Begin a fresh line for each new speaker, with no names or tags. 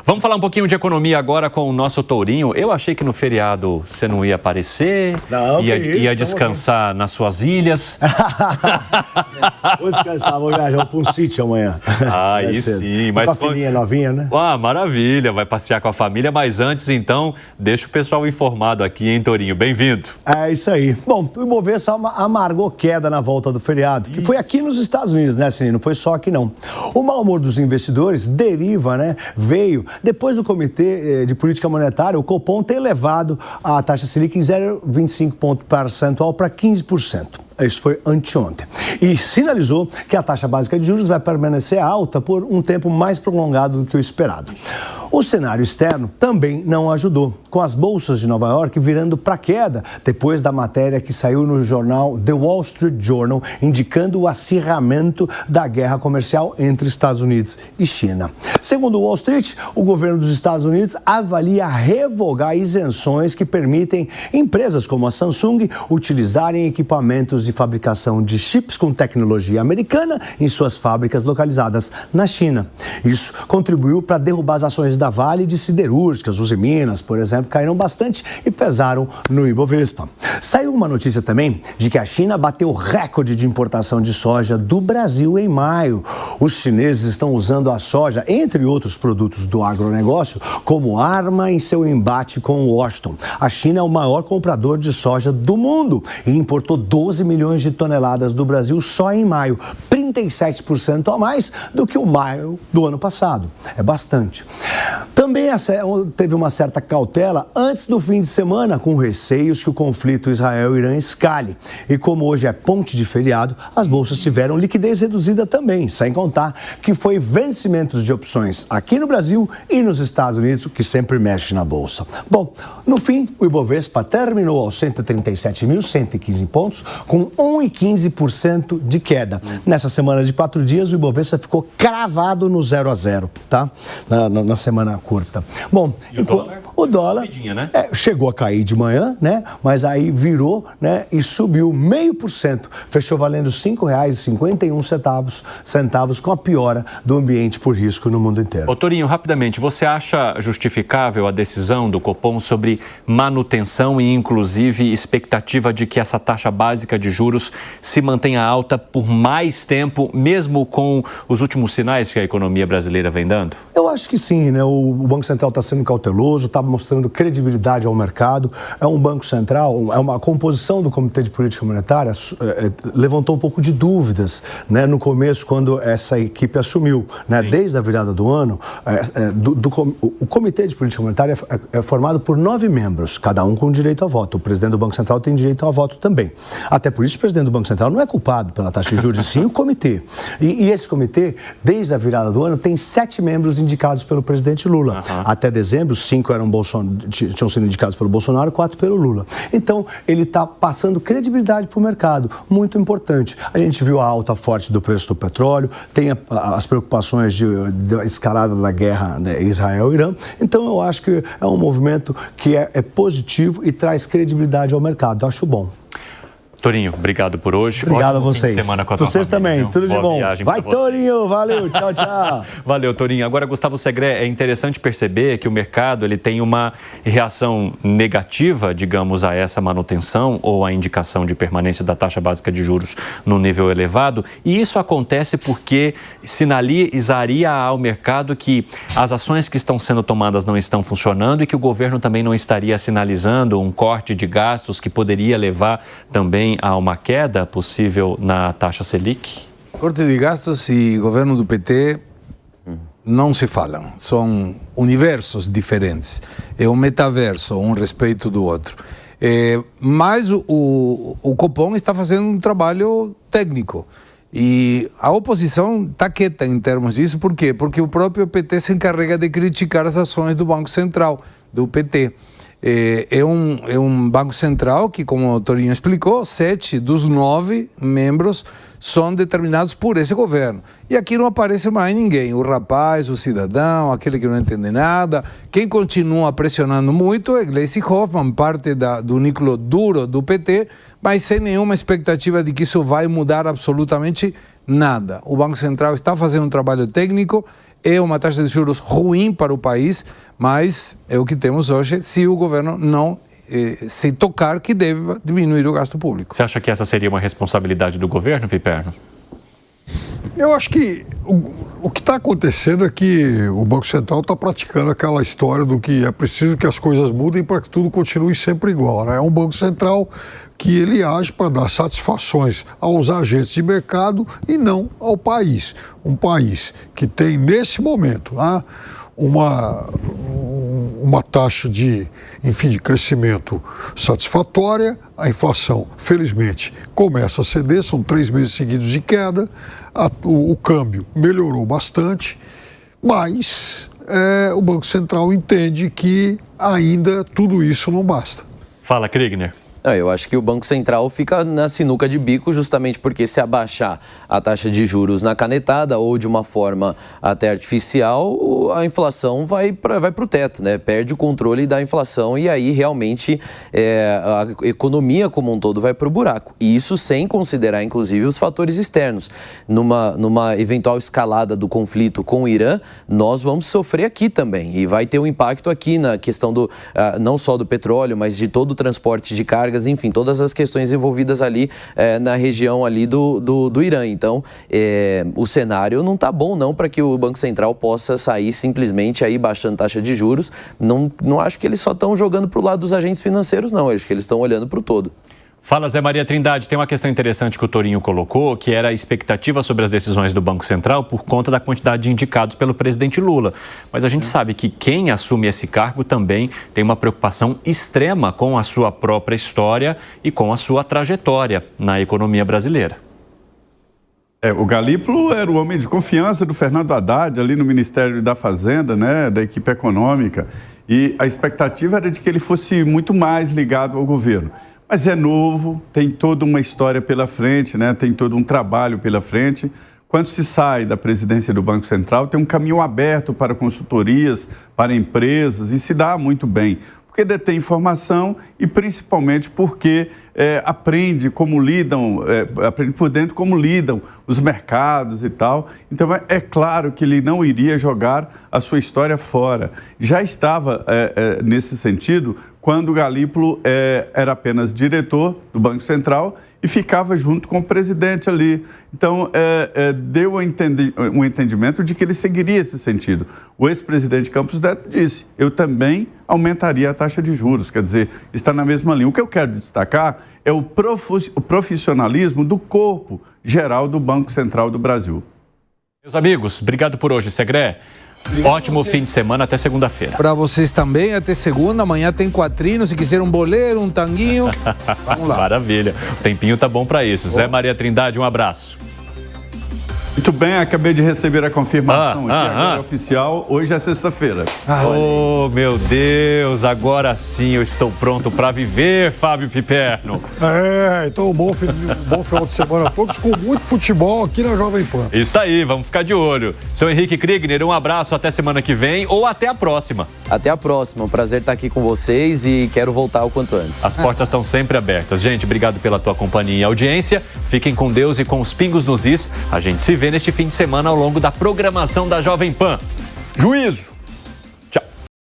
Vamos falar um pouquinho de economia agora com o nosso Tourinho. Eu achei que no feriado você não ia aparecer, ia descansar nas suas ilhas.
Vou descansar, vou viajar para um sítio amanhã.
Aí sim.
Mas com a filhinha novinha, né?
Ah, maravilha, vai passear com a família. Mas antes, então, deixa o pessoal informado aqui, hein, Tourinho? Bem-vindo.
É isso aí. Bom, o Ibovespa amargou queda na volta do feriado, que foi aqui nos Estados Unidos, né, Cine? Não foi só aqui, não. O mau humor dos investidores deriva, né, veio depois do Comitê de Política Monetária, o Copom, ter elevado a taxa Selic em 0,25 ponto percentual para 15%. Isso foi anteontem. E sinalizou que a taxa básica de juros vai permanecer alta por um tempo mais prolongado do que o esperado. O cenário externo também não ajudou, com as bolsas de Nova York virando para queda depois da matéria que saiu no jornal The Wall Street Journal, indicando o acirramento da guerra comercial entre Estados Unidos e China. Segundo o Wall Street, o governo dos Estados Unidos avalia revogar isenções que permitem empresas como a Samsung utilizarem equipamentos de fabricação de chips com tecnologia americana em suas fábricas localizadas na China. Isso contribuiu para derrubar as ações da Vale de siderúrgicas, Usiminas, por exemplo, caíram bastante e pesaram no Ibovespa. Saiu uma notícia também de que a China bateu recorde de importação de soja do Brasil em maio. Os chineses estão usando a soja, entre outros produtos do agronegócio, como arma em seu embate com Washington. A China é o maior comprador de soja do mundo e importou 12 milhões de toneladas do Brasil só em maio, 37% a mais do que o maio do ano passado. É bastante. Também teve uma certa cautela antes do fim de semana, com receios que o conflito Israel-Irã escale. E como hoje é ponte de feriado, as bolsas tiveram liquidez reduzida também, sem contar que foi vencimentos de opções aqui no Brasil e nos Estados Unidos, o que sempre mexe na bolsa. Bom, no fim, o Ibovespa terminou aos 137.115 pontos, com 1,15% de queda. Nessa semana de 4 dias, o Ibovespa ficou cravado no 0 a 0, tá? Na semana curta. Bom, o dólar
né?
chegou a cair de manhã, né? Mas aí virou, né? E subiu 0,5%. Fechou valendo R$ 5,51 com a piora do ambiente por risco no mundo inteiro.
Ô, Tourinho, rapidamente, você acha justificável a decisão do Copom sobre manutenção e, inclusive, expectativa de que essa taxa básica de juros se mantenha alta por mais tempo, mesmo com os últimos sinais que a economia brasileira vem dando?
Eu acho que sim, né? O Banco Central está sendo cauteloso, está mostrando credibilidade ao mercado. É um Banco Central, é uma composição do Comitê de Política Monetária, levantou um pouco de dúvidas, né, no começo, quando essa equipe assumiu, né? Desde a virada do ano, o Comitê de Política Monetária é formado por 9 membros, cada um com direito a voto. O presidente do Banco Central tem direito a voto também. Até por isso, o presidente do Banco Central não é culpado pela taxa de juros, sim o comitê. E esse comitê, desde a virada do ano, tem 7 membros indicados pelo presidente Lula. Até dezembro, 5 tinham sido indicados pelo Bolsonaro, 4 pelo Lula. Então, ele está passando credibilidade para o mercado, muito importante. A gente viu a alta forte do preço do petróleo, tem as preocupações da escalada da guerra, né, Israel-Irã. Então, eu acho que é um movimento que é positivo e traz credibilidade ao mercado. Eu acho bom.
Tourinho, obrigado por hoje.
Obrigado
Ótimo
a vocês.
Fim de semana com a tua
vocês
família,
também,
viu?
tudo de
Boa
bom.
viagem
Vai,
pra você.
Tourinho, valeu, tchau, tchau.
Valeu, Tourinho. Agora, Gustavo Segré, é interessante perceber que o mercado ele tem uma reação negativa, digamos, a essa manutenção ou a indicação de permanência da taxa básica de juros no nível elevado. E isso acontece porque sinalizaria ao mercado que as ações que estão sendo tomadas não estão funcionando e que o governo também não estaria sinalizando um corte de gastos que poderia levar também a uma queda possível na taxa Selic?
Corte de gastos e governo do PT não se falam, são universos diferentes, é um metaverso, um respeito do outro. Mas o Copom está fazendo um trabalho técnico e a oposição está quieta em termos disso. Por quê? Porque o próprio PT se encarrega de criticar as ações do Banco Central, do PT. É um Banco Central que, como o Tourinho explicou, 7 dos 9 membros são determinados por esse governo. E aqui não aparece mais ninguém, o rapaz, o cidadão, aquele que não entende nada. Quem continua pressionando muito é Gleisi Hoffmann, parte do núcleo duro do PT, mas sem nenhuma expectativa de que isso vai mudar absolutamente nada. O Banco Central está fazendo um trabalho técnico, é uma taxa de juros ruim para o país, mas é o que temos hoje se o governo não se tocar que deve diminuir o gasto público.
Você acha que essa seria uma responsabilidade do governo, Piperno?
Eu acho que o que está acontecendo é que o Banco Central está praticando aquela história do que é preciso que as coisas mudem para que tudo continue sempre igual, né? É um Banco Central que ele age para dar satisfações aos agentes de mercado e não ao país. Um país que tem, nesse momento, né, uma taxa de crescimento satisfatória, a inflação, felizmente, começa a ceder, são 3 meses seguidos de queda, o câmbio melhorou bastante, mas o Banco Central entende que ainda tudo isso não basta.
Fala, Kriegner.
Eu acho que o Banco Central fica na sinuca de bico justamente porque se abaixar a taxa de juros na canetada ou de uma forma até artificial, a inflação vai para o teto, né? Perde o controle da inflação e aí realmente a economia como um todo vai para o buraco. E isso sem considerar, inclusive, os fatores externos. Numa eventual escalada do conflito com o Irã, nós vamos sofrer aqui também. E vai ter um impacto aqui na questão não só do petróleo, mas de todo o transporte de carga, enfim, todas as questões envolvidas ali na região ali do Irã. Então, o cenário não está bom não para que o Banco Central possa sair simplesmente aí baixando taxa de juros. Não acho que eles só estão jogando para o lado dos agentes financeiros, não. Acho que eles estão olhando para o todo.
Fala, Zé Maria Trindade. Tem uma questão interessante que o Torinho colocou, que era a expectativa sobre as decisões do Banco Central por conta da quantidade de indicados pelo presidente Lula. Mas a gente sabe que quem assume esse cargo também tem uma preocupação extrema com a sua própria história e com a sua trajetória na economia brasileira.
O Galípolo era o homem de confiança do Fernando Haddad ali no Ministério da Fazenda, né, da equipe econômica. E a expectativa era de que ele fosse muito mais ligado ao governo. Mas é novo, tem toda uma história pela frente, né? Tem todo um trabalho pela frente. Quando se sai da presidência do Banco Central, tem um caminho aberto para consultorias, para empresas, e se dá muito bem. Porque detém informação e principalmente porque aprende como lidam, aprende por dentro como lidam os mercados e tal. Então é claro que ele não iria jogar a sua história fora. Já estava nesse sentido quando o Galípolo era apenas diretor do Banco Central e ficava junto com o presidente ali. Então, deu um entendimento de que ele seguiria esse sentido. O ex-presidente Campos Neto disse, eu também aumentaria a taxa de juros, quer dizer, está na mesma linha. O que eu quero destacar é o profissionalismo do corpo geral do Banco Central do Brasil.
Meus amigos, obrigado por hoje, Segré. Ótimo fim de semana, até segunda-feira.
Para vocês também, até segunda. Amanhã tem quadrinho, se quiser um boleiro, um tanguinho. Vamos lá.
Maravilha. O tempinho tá bom para isso. Zé Maria Trindade, um abraço.
Muito bem, acabei de receber a confirmação aqui, agora é oficial, hoje é sexta-feira.
Oh, meu Deus, agora sim eu estou pronto para viver, Fábio Piperno.
Então bom final de semana a todos, com muito futebol aqui na Jovem Pan.
Isso aí, vamos ficar de olho. Seu Henrique Kriegner, um abraço, até semana que vem ou até a próxima.
Até a próxima, um prazer estar aqui com vocês e quero voltar o quanto antes.
As portas estão sempre abertas. Gente, obrigado pela tua companhia e audiência. Fiquem com Deus e com os pingos nos is. A gente se vê neste fim de semana ao longo da programação da Jovem Pan. Juízo!